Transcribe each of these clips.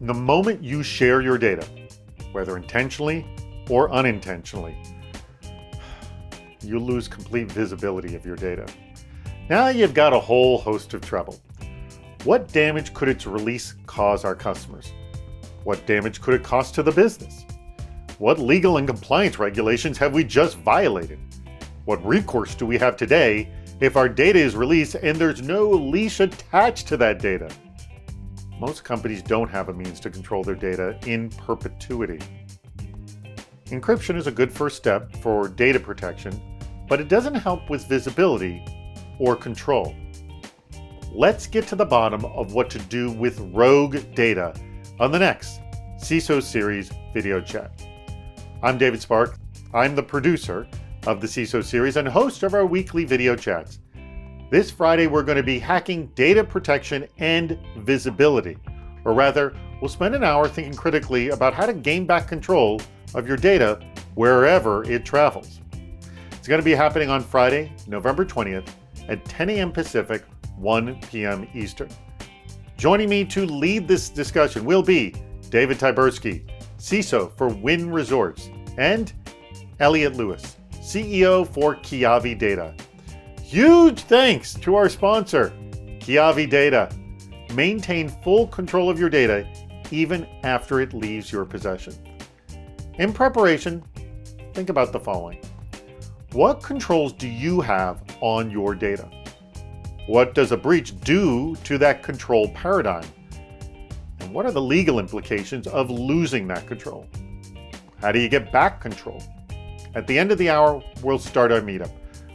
The moment you share your data, whether intentionally or unintentionally, you lose complete visibility of your data. Now you've got a whole host of trouble. What damage could its release cause our customers? What damage could it cost to the business? What legal and compliance regulations have we just violated? What recourse do we have today if our data is released and there's no leash attached to that data? Most companies don't have a means to control their data in perpetuity. Encryption is a good first step for data protection, but it doesn't help with visibility or control. Let's get to the bottom of what to do with rogue data on the next CISO Series video chat. I'm David Spark. I'm the producer of the CISO Series and host of our weekly video chats. This Friday, we're going to be hacking data protection and visibility. Or rather, we'll spend an hour thinking critically about how to gain back control of your data wherever it travels. It's going to be happening on Friday, November 20th at 10 a.m. Pacific, 1 p.m. Eastern. Joining me to lead this discussion will be David Tyburski, CISO for Wynn Resorts, and Elliot Lewis, CEO for Keyavi Data. Huge thanks to our sponsor, Keyavi Data. Maintain full control of your data even after it leaves your possession. In preparation, think about the following. What controls do you have on your data? What does a breach do to that control paradigm? And what are the legal implications of losing that control? How do you get back control? At the end of the hour, we'll start our meetup,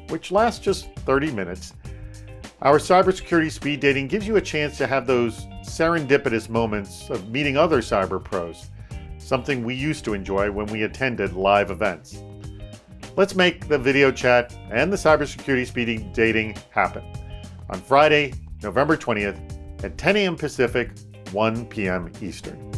which lasts just 30 minutes. Our cybersecurity speed dating gives you a chance to have those serendipitous moments of meeting other cyber pros, something we used to enjoy when we attended live events. Let's make the video chat and the cybersecurity speed dating happen on Friday, November 20th at 10 a.m. Pacific, 1 p.m. Eastern.